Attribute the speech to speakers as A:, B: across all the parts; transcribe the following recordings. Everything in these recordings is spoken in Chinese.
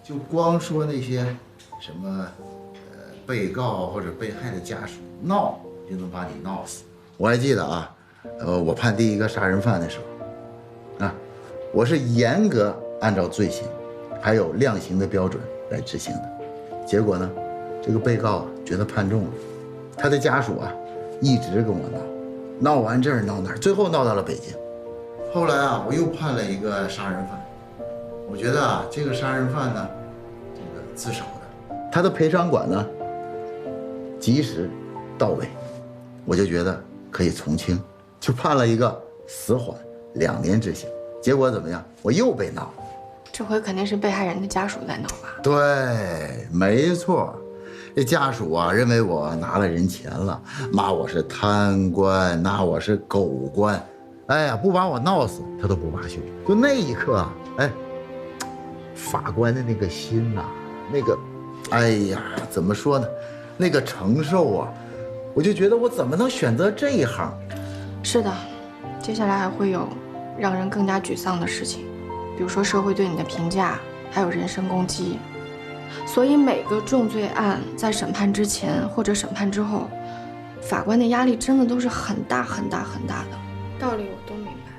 A: 就光说那些什么被告或者被害的家属闹，就能把你闹死。我还记得啊，我判第一个杀人犯的时候，啊，我是严格按照罪行还有量刑的标准来执行的。结果呢，这个被告觉得判重了，他的家属啊一直跟我闹完这儿闹那儿，最后闹到了北京。后来啊，我又判了一个杀人犯。我觉得啊，这个杀人犯呢，这个自首的，他的赔偿款呢及时到位，我就觉得可以从轻，就判了一个死缓2年执行。结果怎么样？我又被闹了。
B: 这回肯定是被害人的家属在闹吧？
A: 对，没错。这家属啊，认为我拿了人钱了，骂我是贪官，骂我是狗官。哎呀，不把我闹死，他都不罢休。就那一刻啊，哎，法官的那个心呐，那个，哎呀，怎么说呢？那个承受啊，我就觉得我怎么能选择这一行？
B: 是的，接下来还会有让人更加沮丧的事情，比如说社会对你的评价，还有人身攻击。所以每个重罪案在审判之前或者审判之后，法官的压力真的都是很大很大很大的。道理我都明白，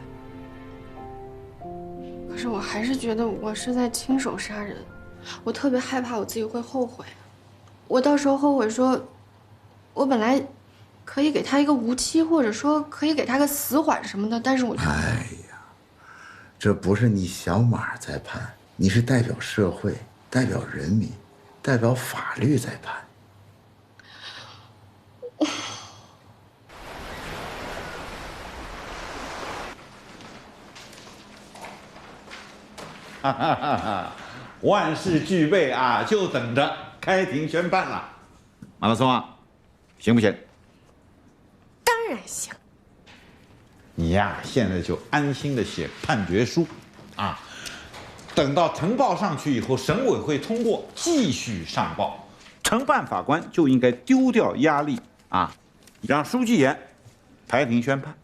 B: 可是我还是觉得我是在亲手杀人，我特别害怕我自己会后悔。我到时候后悔说，我本来可以给他一个无期，或者说可以给他个死缓什么的，但是我……
A: 哎呀，这不是你小马在判，你是代表社会、代表人民、代表法律在判。
C: 哈哈哈哈！万事俱备啊，就等着开庭宣判了。马拉松啊，行不行？
B: 当然行。
C: 你呀，现在就安心的写判决书，啊，等到呈报上去以后，审委会通过，继续上报。承办法官就应该丢掉压力啊，让书记员开庭宣判。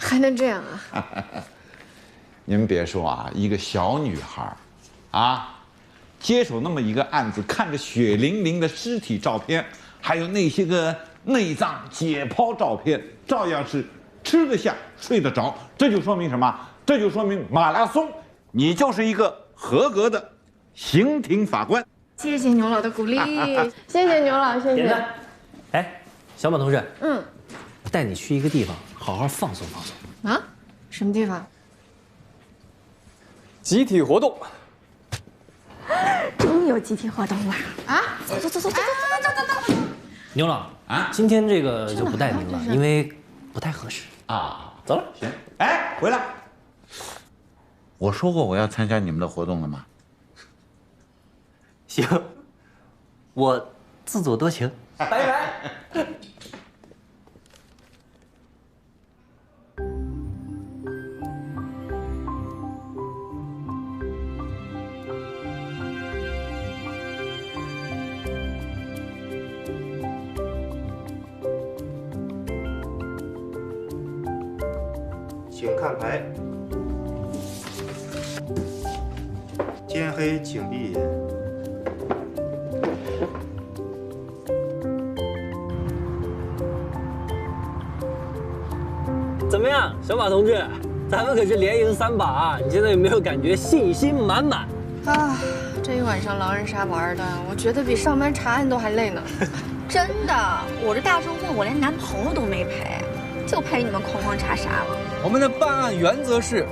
B: 还能这样啊？
C: 你们别说啊，一个小女孩，啊，接手那么一个案子，看着血淋淋的尸体照片，还有那些个内脏解剖照片，照样是吃得下、睡得着。这就说明什么？这就说明马拉松，你就是一个合格的刑庭法官。
B: 谢谢牛老的鼓励，谢谢牛老，谢谢。
D: 哎，小马同志，带你去一个地方，好好放松放松。
B: 啊？什么地方？
E: 集体活动，
B: 终于有集体活动了啊！走！
D: 牛老啊，今天这个就不带您了，因为不太合适
C: 啊。
D: 走了。
C: 行，哎，回来。我说过我要参加你们的活动了吗？
D: 行，我自作多情，拜拜。
F: 请看牌。天黑请闭眼。
D: 怎么样，小马同志？咱们可是连赢3把啊！你现在有没有感觉信心满满？
B: 啊，这一晚上狼人杀玩的，我觉得比上班查案都还累呢。
G: 真的，我这大周末我连男朋友都没陪，就陪你们哐哐查杀了。
E: 我们的办案原则是，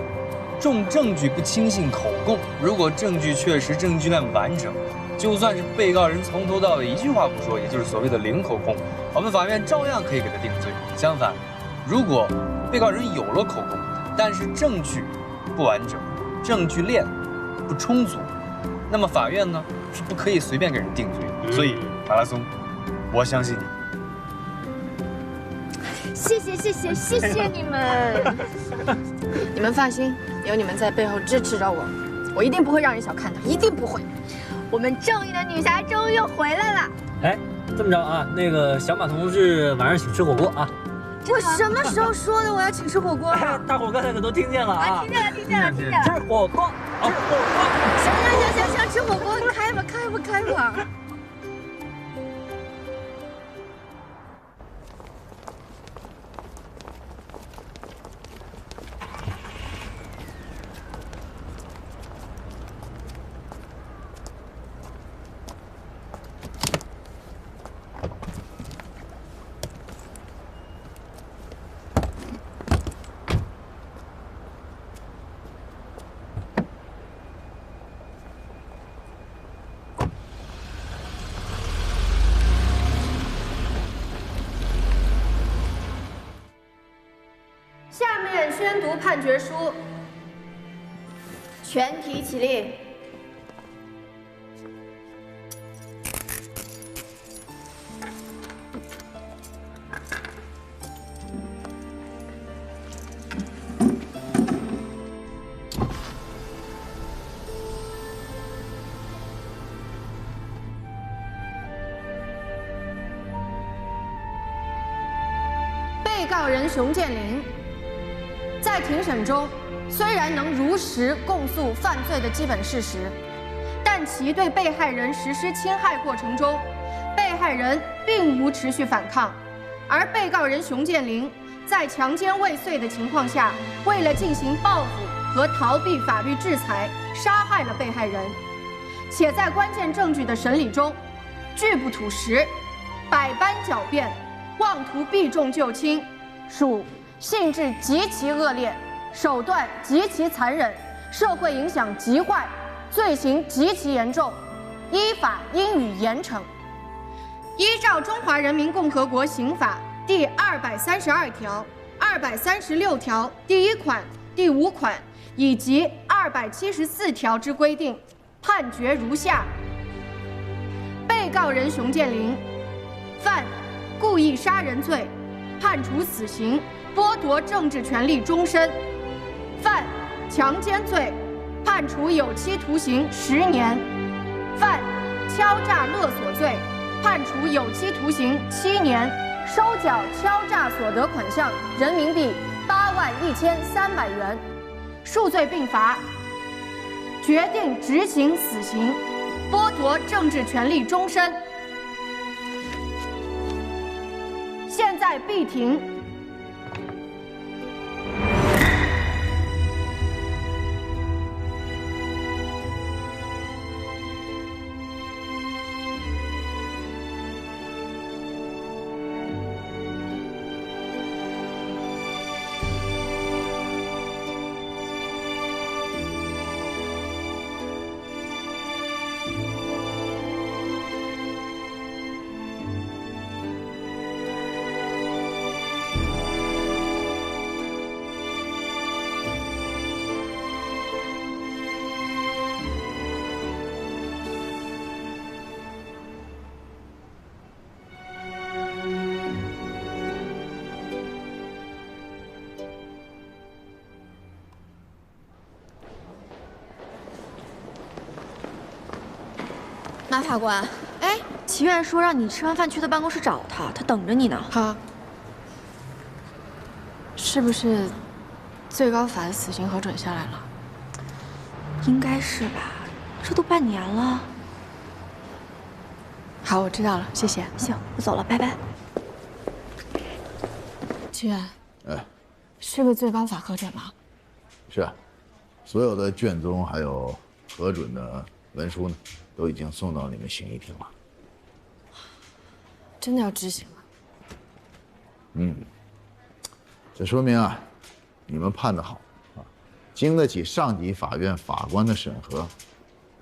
E: 重证据不轻信口供。如果证据确实、证据链完整，就算是被告人从头到尾一句话不说，也就是所谓的零口供，我们法院照样可以给他定罪。相反，如果被告人有了口供，但是证据不完整，证据链不充足，那么法院呢是不可以随便给人定罪的。所以，马拉松，我相信你。
G: 谢谢你们！
B: 你们放心，有你们在背后支持着我，我一定不会让人小看的，一定不会。
G: 我们正义的女侠终于又回来了。
D: 哎，这么着啊，那个小马同志晚上请吃火锅啊。
G: 我什么时候说的我要请吃火锅了？
D: 大伙刚才可都听见了啊！
G: 听见了。
D: 吃火锅，吃火锅。
G: 行，吃火锅，开吧，开吧，开吧。
B: 下面宣读判决书，全体起立。被告人熊建林在庭审中，虽然能如实供述犯罪的基本事实，但其对被害人实施侵害过程中，被害人并无持续反抗，而被告人熊建林在强奸未遂的情况下，为了进行报复和逃避法律制裁，杀害了被害人，且在关键证据的审理中，拒不吐实，百般狡辩，妄图避重就轻，属性质极其恶劣，手段极其残忍，社会影响极坏，罪行极其严重，依法应予严惩。依照《中华人民共和国刑法》第232条、236条第1款、第5款以及274条之规定，判决如下：被告人熊建林犯故意杀人罪，判处死刑，剥夺政治权利终身；犯强奸罪，判处有期徒刑10年；犯敲诈勒索罪，判处有期徒刑7年，收缴敲诈所得款项人民币81300元。数罪并罚，决定执行死刑，剥夺政治权利终身。现在闭庭。
G: 马法官，哎，祈愿说让你吃完饭去他办公室找他，他等着你呢。
B: 好，是不是最高法的死刑核准下来了？
G: 应该是吧，这都半年了。
B: 好，我知道了，谢谢。
G: 行，我走了，拜拜。
B: 祈愿，
A: 哎，
B: 是个最高法核准吗？
A: 是啊，所有的卷宗还有核准的文书呢，都已经送到你们刑一庭了。
B: 真的要执行了？
A: 这说明啊，你们判得好啊，经得起上级法院法官的审核，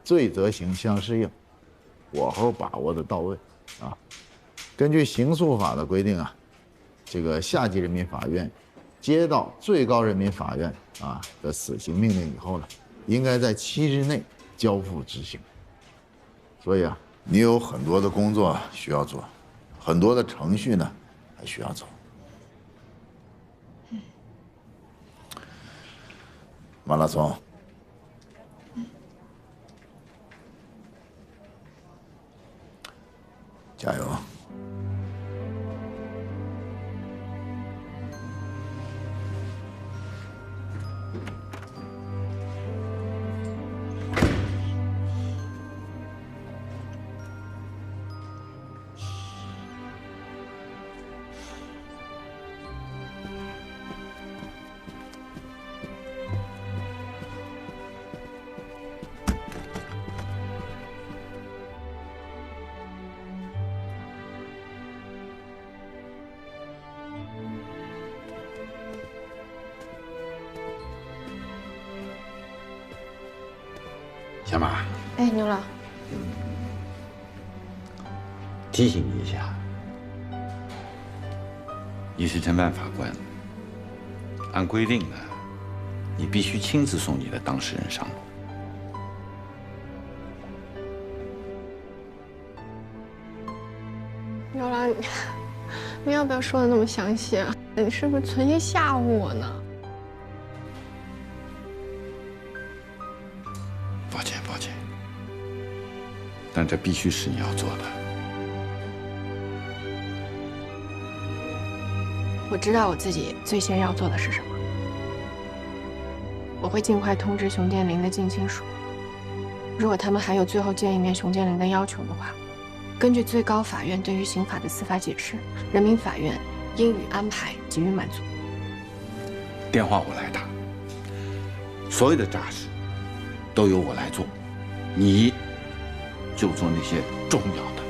A: 罪责刑相适应，火候把握的到位啊。根据刑诉法的规定啊，这个下级人民法院接到最高人民法院的死刑命令以后呢，应该在7日内交付执行。所以啊，你有很多的工作需要做，很多的程序呢还需要走。马拉松，加油！
C: 小马，
B: 哎，牛老，
C: 提醒你一下，你是侦办法官，按规定呢，你必须亲自送你的当事人上路。
B: 牛老，你要不要说的那么详细啊？你是不是存心吓唬我呢？
C: 抱歉，抱歉，但这必须是你要做的。
B: 我知道我自己最先要做的是什么，我会尽快通知熊建林的近亲属，如果他们还有最后见一面熊建林的要求的话，根据最高法院对于刑法的司法解释，人民法院应予安排给予满足。
C: 电话我来打，所有的诈尸都由我来做，你就做那些重要的。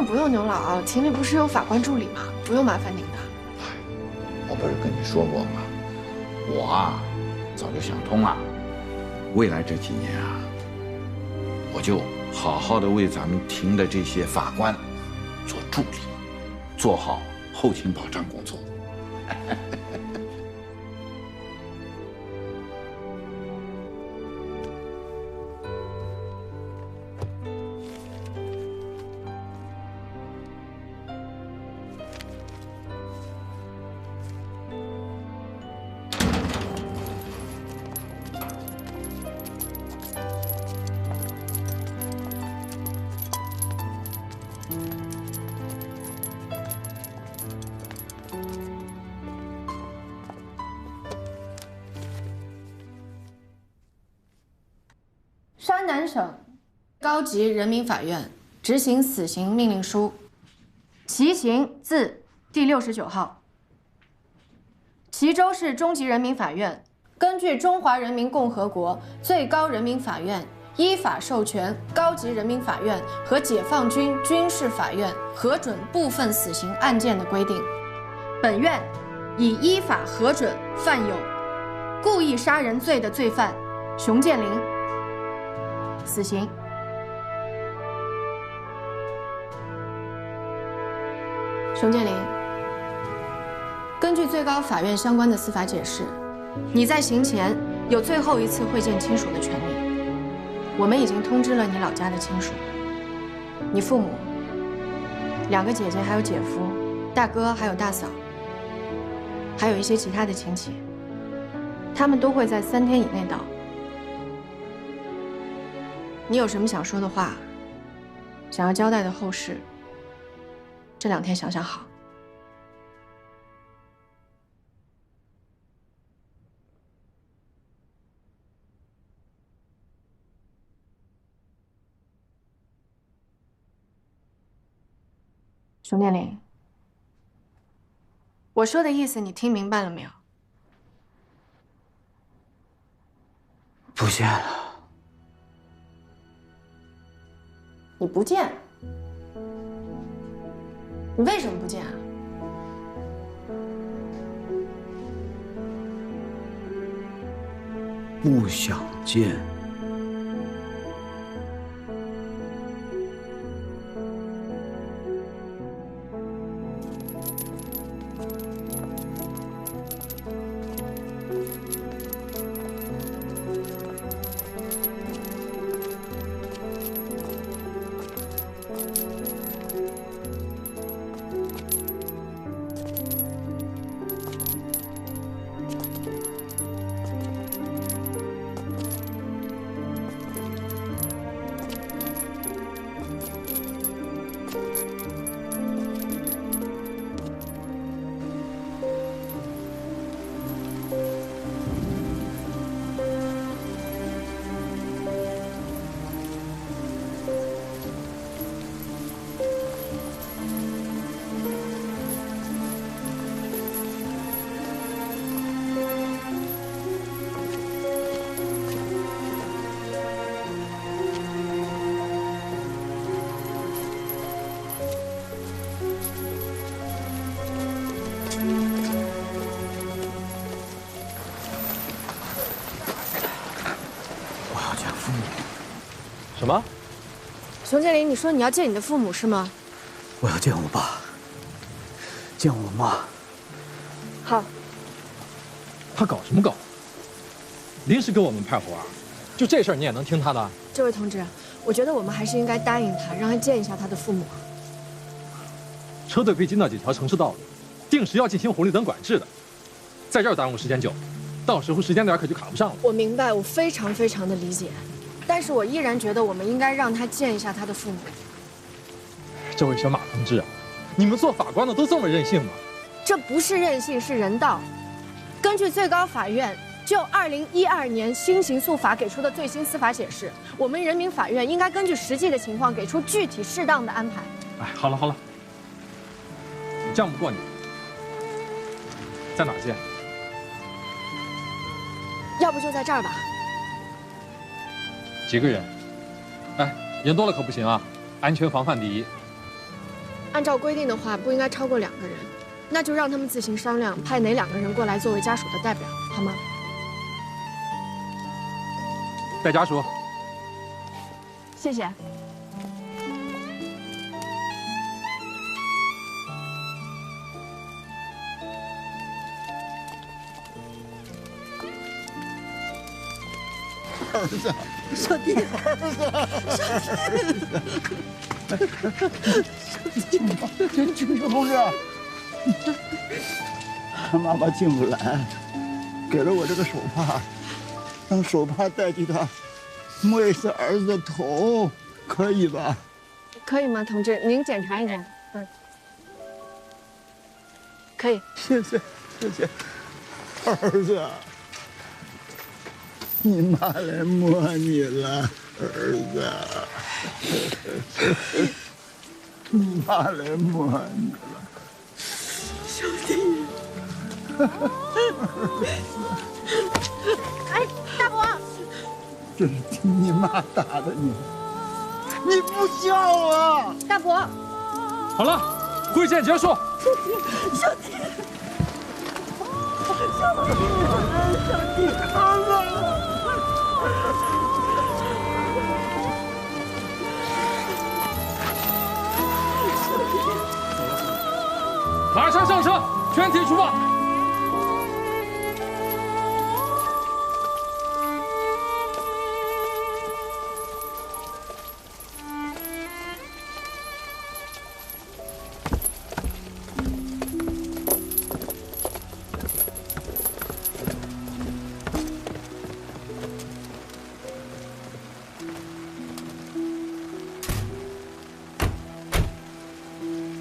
B: 不用，牛老，庭里不是有法官助理吗？不用麻烦您的。
C: 我不是跟你说过吗？我啊，早就想通了，未来这几年啊，我就好好的为咱们庭的这些法官做助理，做好后勤保障工作。
B: 山南省高级人民法院执行死刑命令书，其刑自第69号。齐州市中级人民法院根据《中华人民共和国最高人民法院依法授权高级人民法院和解放军军事法院核准部分死刑案件的规定，本院已依法核准犯有故意杀人罪的罪犯熊建林死刑。熊建林，根据最高法院相关的司法解释，你在刑前有最后一次会见亲属的权利。我们已经通知了你老家的亲属，你父母、2个姐姐，还有姐夫、大哥，还有大嫂，还有一些其他的亲戚，他们都会在3天以内到。你有什么想说的话，想要交代的后事，这2天想想好。熊建林，我说的意思你听明白了没有？
E: 不见了。
B: 你不见？你为什么不见啊？
H: 不想见。什么？
B: 熊建林，你说你要见你的父母是吗？
H: 我要见我爸，见我妈。
B: 好。
H: 他搞什么搞？临时给我们派活儿，就这事儿你也能听他的？
B: 这位同志，我觉得我们还是应该答应他，让他见一下他的父母。
H: 车队必经那几条城市道路，定时要进行红绿灯管制的，在这儿耽误时间久，到时候时间点可就卡不上了。
B: 我明白，我非常非常的理解，但是我依然觉得我们应该让他见一下他的父母。
H: 这位小马同志啊，你们做法官的都这么任性吗？
B: 这不是任性，是人道。根据最高法院就2012年新刑诉法给出的最新司法解释，我们人民法院应该根据实际的情况给出具体适当的安排。
H: 哎，好了好了，犟不过你，在哪儿见？
B: 要不就在这儿吧。
H: 几个人？哎，人多了可不行啊，安全防范第一。
B: 按照规定的话，不应该超过2个人，那就让他们自行商量，派哪2个人过来作为家属的代表，好吗？
H: 带家属。
B: 谢谢。
A: 儿子，小弟，儿子，警察同志，妈妈进不来，给了我这个手帕，让手帕代替他摸一下儿子的头，可以吧？
B: 可以吗，同志？您检查一下。可以。
A: 谢谢，谢谢，儿子。你妈来摸你了，儿子。你妈来摸你了，
B: 小弟。哎，大伯，
A: 这是听你妈打的你，你不孝啊！
B: 大伯，
H: 好了，会见结束。
B: 小弟，
H: 马上上车，全体出发。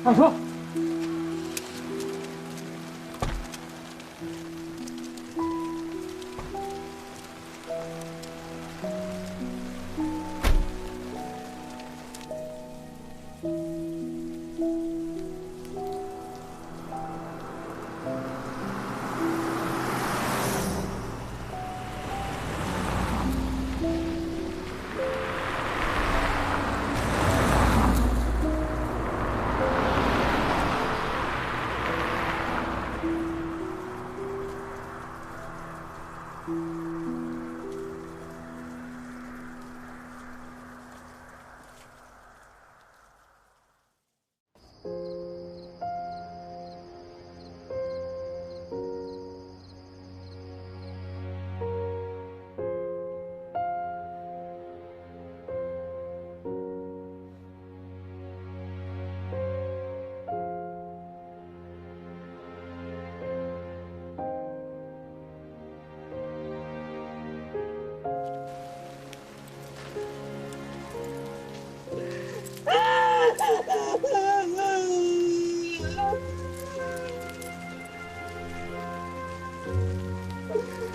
H: 上车。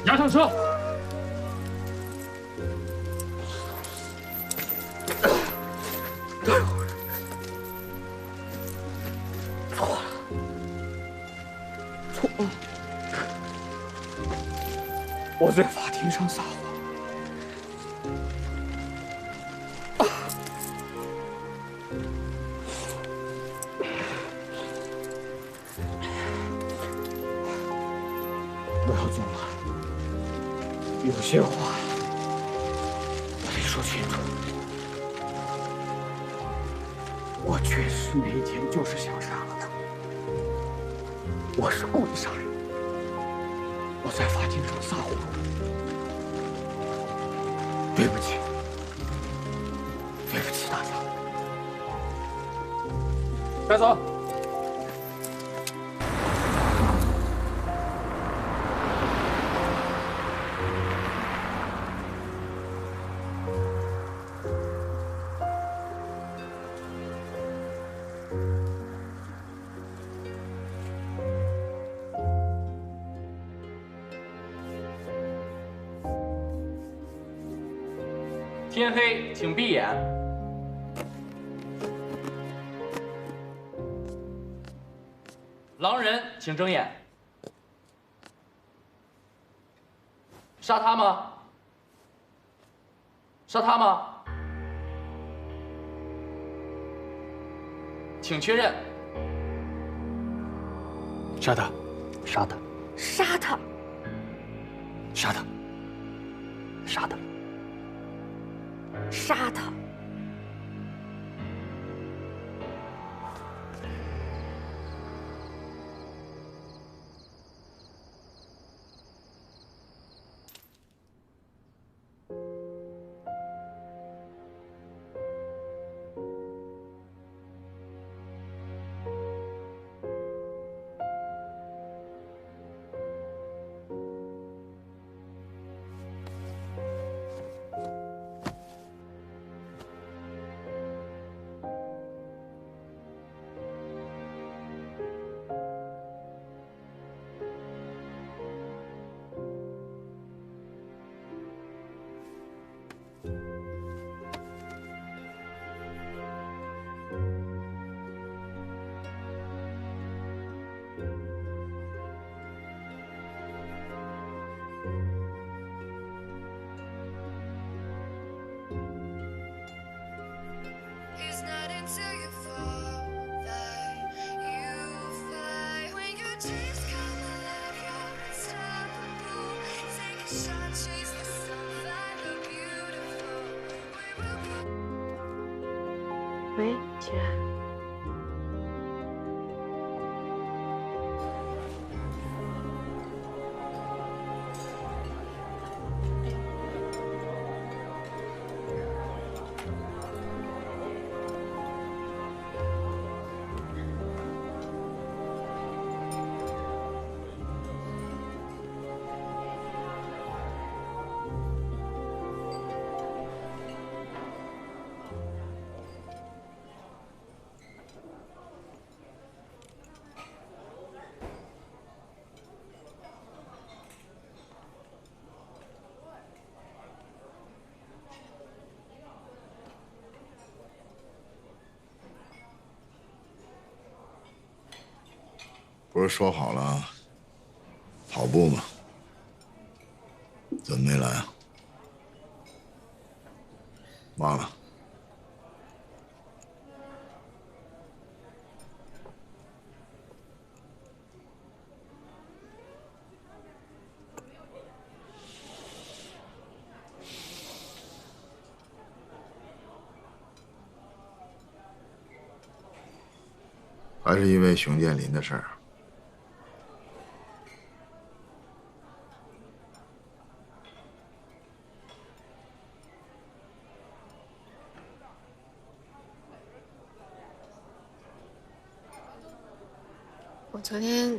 H: 押上车。
I: 我在法庭上撒谎。不要做了，有些话我得说清楚。我确实那一天就是想杀了他，我是故意杀人，我在法庭上撒谎，对不起，对不起大家。带走。
E: 天黑，请闭眼。狼人，请睁眼。杀他吗？杀他吗？请确认。
I: 杀他，杀他，
G: 杀他！
I: 杀他，杀他！
G: 杀他！
B: 喂，秦然。
A: 不是说好了跑步吗？怎么没来啊？忘了？还是因为熊建林的事儿？
B: 我昨天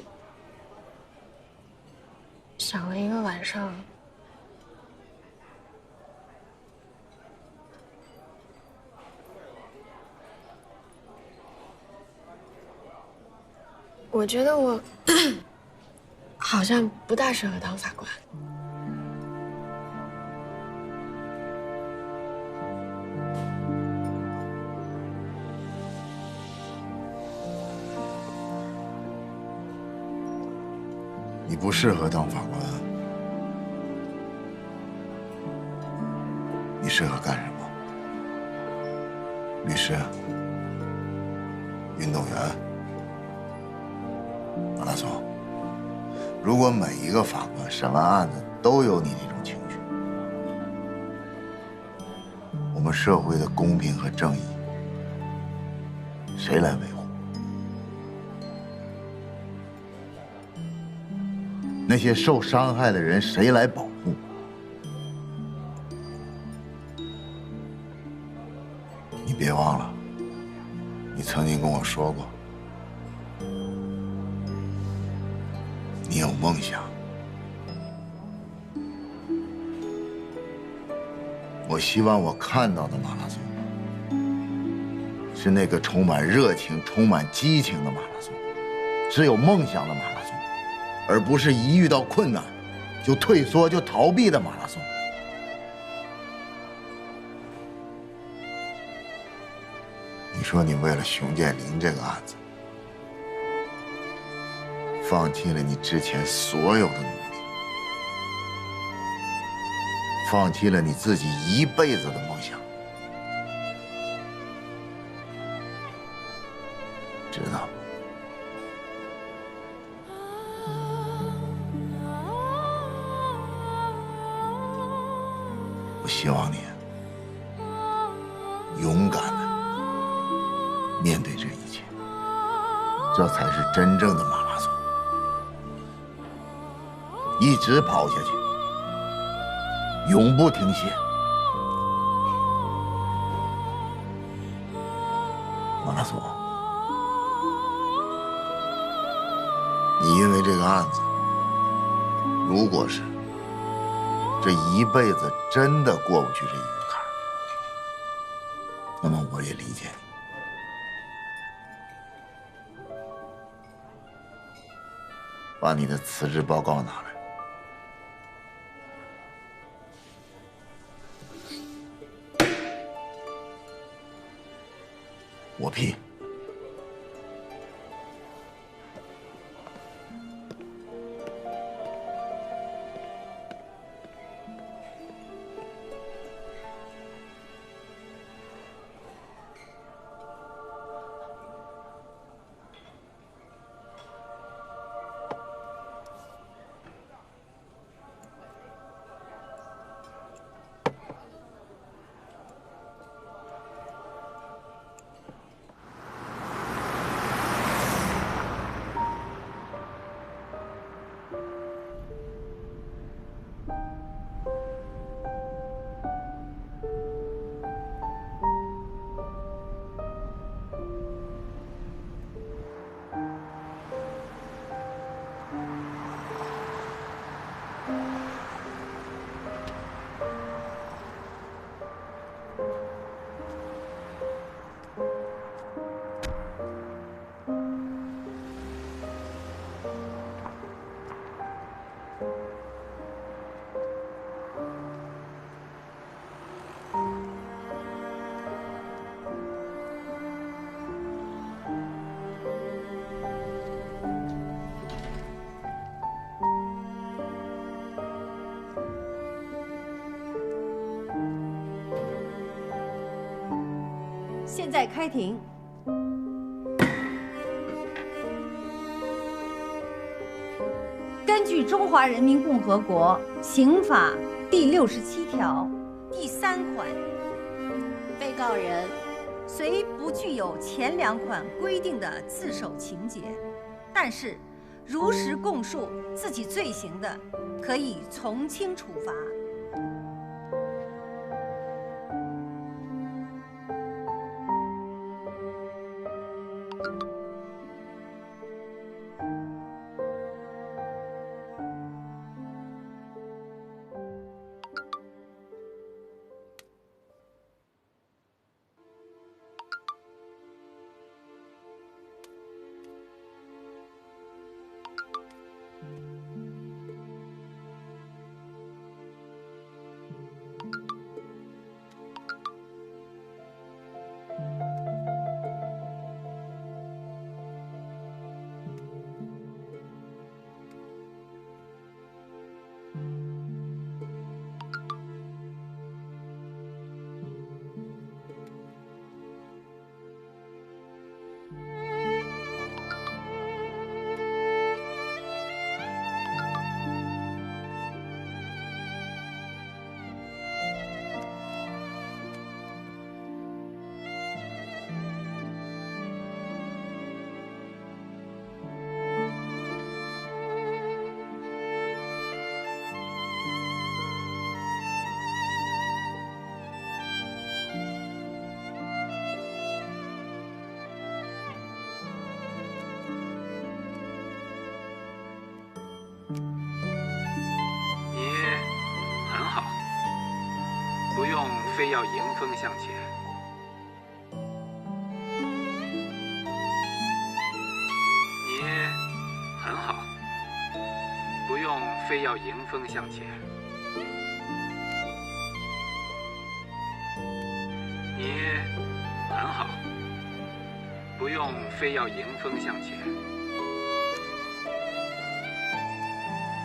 B: 想了一个晚上，我觉得我好像不大适合当法官。
A: 你不适合当法官，你适合干什么？律师、运动员、马拉松。如果每一个法官审完案子都有你这种情绪，我们社会的公平和正义谁来维护？那些受伤害的人谁来保护？你别忘了，你曾经跟我说过，你有梦想。我希望我看到的马拉松是那个充满热情、充满激情的马拉松，是有梦想的马拉松，而不是一遇到困难就退缩、就逃避的马拉松。你说你为了熊建林这个案子，放弃了你之前所有的努力，放弃了你自己一辈子的梦想，知道吗？我希望你勇敢的面对这一切，这才是真正的马拉松。一直跑下去，永不停歇。马拉松，你因为这个案子，如果是这一辈子真的过不去这一个坎儿，那么我也理解你。把你的辞职报告拿来。我批。
J: 现在开庭。根据《中华人民共和国刑法》第67条第3款，被告人虽不具有前2款规定的自首情节，但是如实供述自己罪行的，可以从轻处罚。
K: 非要迎风向前。你很好，不用非要迎风向前。你很好，不用非要迎风向前。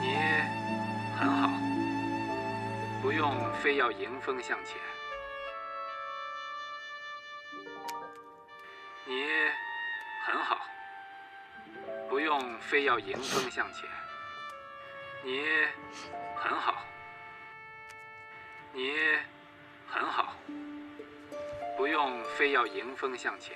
K: 你很好，不用非要迎风向前。你很好，不用非要迎风向前。你很好，你很好，不用非要迎风向前。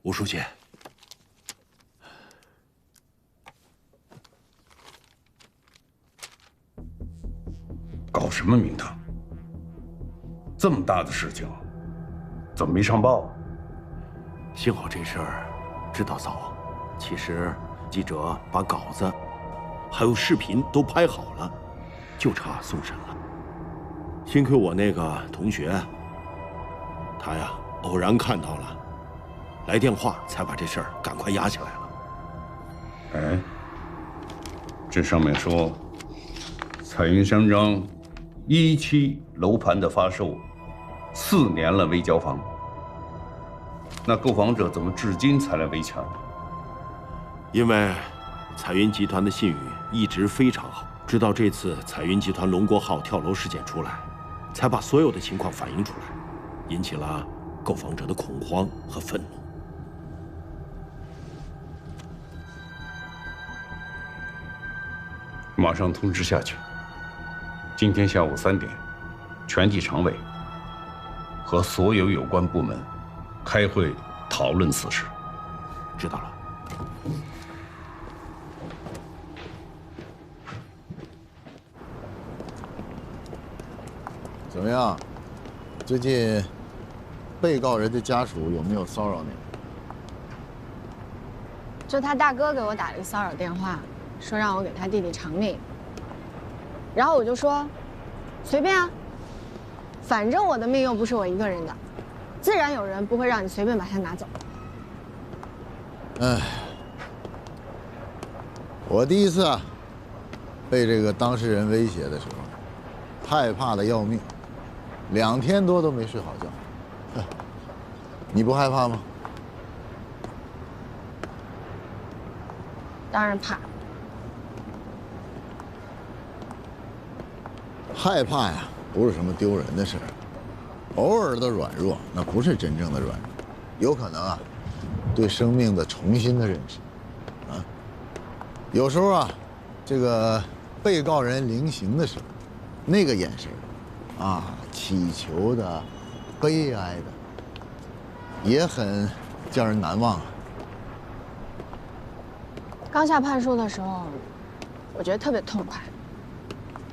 L: 吴书记，
M: 搞什么名堂？这么大的事情，怎么没上报？
L: 幸好这事儿知道早。其实记者把稿子还有视频都拍好了，就差送审了。幸亏我那个同学，他呀偶然看到了。来电话才把这事儿赶快压下来了。
M: 哎，这上面说，彩云山庄1期楼盘的发售4年了未交房，那购房者怎么至今才来维权？
L: 因为彩云集团的信誉一直非常好，直到这次彩云集团龙国号跳楼事件出来，才把所有的情况反映出来，引起了购房者的恐慌和愤怒。
M: 马上通知下去。今天下午3点，全体常委和所有有关部门开会讨论此事。
L: 知道了。
A: 怎么样？最近被告人的家属有没有骚扰你？
B: 就他大哥给我打了个骚扰电话。说让我给他弟弟偿命，然后我就说，随便啊，反正我的命又不是我一个人的，自然有人不会让你随便把它拿走。
A: 哎，我第一次啊，被这个当事人威胁的时候，害怕的要命，2天多都没睡好觉。你不害怕吗？
B: 当然怕。
A: 害怕呀，不是什么丢人的事儿，偶尔的软弱，那不是真正的软弱，有可能啊，对生命的重新的认识，啊，有时候啊，这个被告人临刑的时候，那个眼神，啊，乞求的、悲哀的，也很叫人难忘啊。
B: 刚下判书的时候，我觉得特别痛快。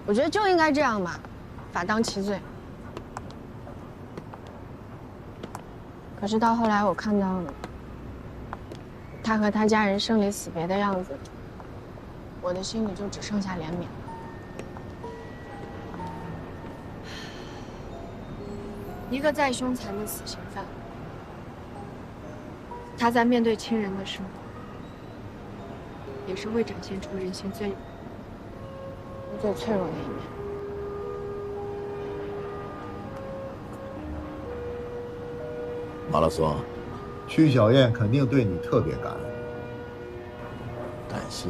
B: 我觉得就应该这样吧，法当其罪。可是到后来，我看到他和他家人生离死别的样子，我的心里就只剩下怜悯了。一个再凶残的死刑犯，他在面对亲人的时候，也是会展现出人性最最脆弱的一面。
A: 马拉松，曲小燕肯定对你特别感恩，感谢。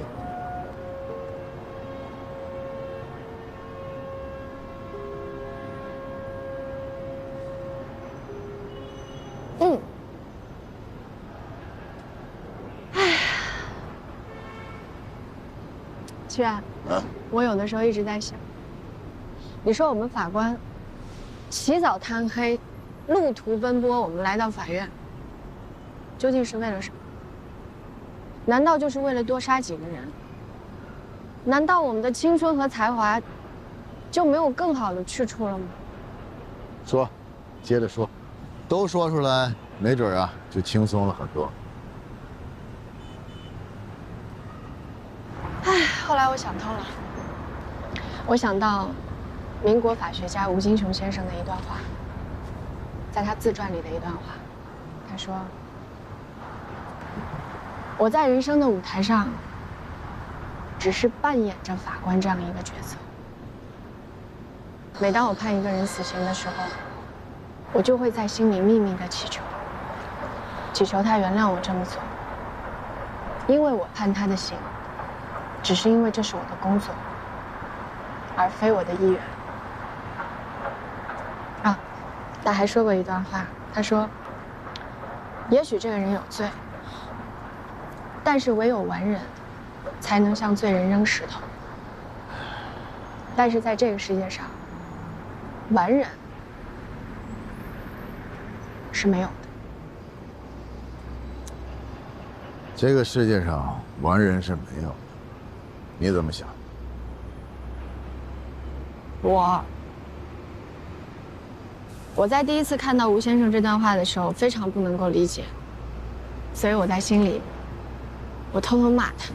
B: 嗯。哎，曲然，我有的时候一直在想，你说我们法官起早贪黑，路途奔波，我们来到法院，究竟是为了什么？难道就是为了多杀几个人？难道我们的青春和才华就没有更好的去处了吗？
A: 说，接着说，都说出来，没准啊就轻松了很多。
B: 唉，后来我想通了，我想到民国法学家吴金雄先生的一段话，在他自传里的一段话，他说：“我在人生的舞台上，只是扮演着法官这样一个角色。每当我判一个人死刑的时候，我就会在心里秘密地祈求他原谅我这么做，因为我判他的刑，只是因为这是我的工作，而非我的意愿。”啊，他还说过一段话，他说：“也许这个人有罪，但是唯有完人，才能向罪人扔石头。但是在这个世界上，完人是没有的。
A: 这个世界上完人是没有的，你怎么想？
B: 我在第一次看到吴先生这段话的时候，非常不能够理解，所以我在心里，我偷偷骂他，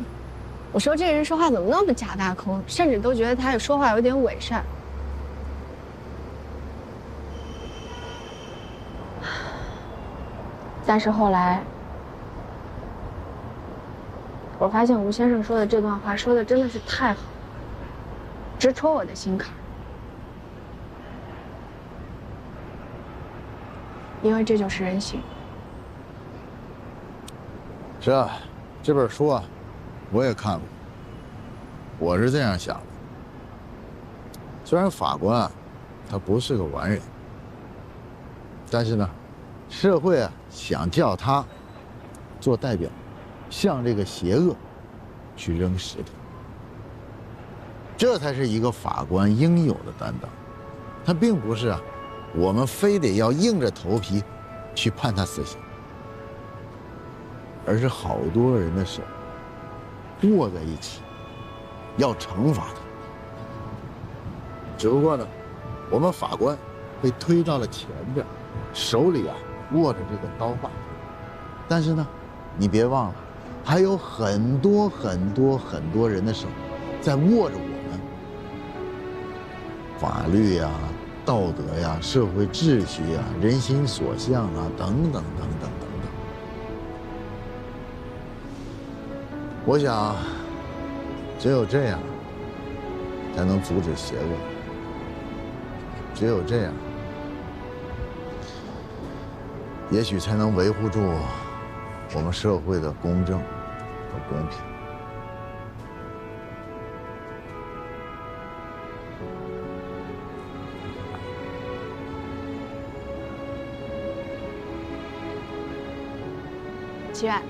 B: 我说这个人说话怎么那么假大空，甚至都觉得他说话有点伪善。但是后来，我发现吴先生说的这段话说的真的是太好，直戳我的心坎。因为这就是人性。
A: 是啊，这本书啊，我也看过。我是这样想的：虽然法官啊，他不是个完人，但是呢，社会啊想叫他做代表，向这个邪恶去扔石头，这才是一个法官应有的担当。他并不是啊，我们非得要硬着头皮去判他死刑，而是好多人的手握在一起，要惩罚他。只不过呢，我们法官被推到了前边，手里啊握着这个刀把。但是呢，你别忘了，还有很多人的手在握着我们法律呀、道德呀、社会秩序呀、人心所向啊，等等。我想，只有这样，才能阻止邪恶；只有这样，也许才能维护住我们社会的公正和公平。
B: 齐远，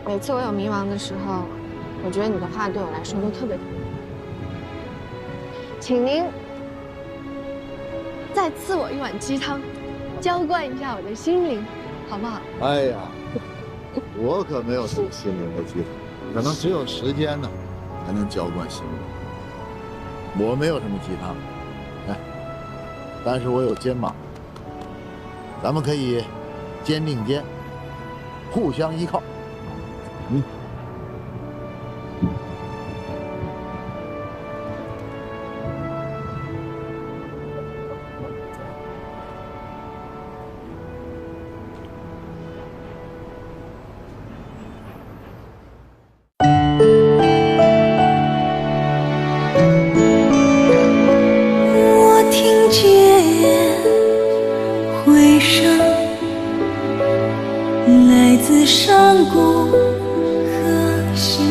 B: 每次我有迷茫的时候，我觉得你的话对我来说都特别重要。请您再赐我一碗鸡汤，浇灌一下我的心灵，好不好？
A: 哎呀，我可没有什么心灵的鸡汤，可能只有时间呢，才能浇灌心灵。我没有什么鸡汤，哎，但是我有肩膀，咱们可以肩并肩，互相依靠。
N: 来自上古和现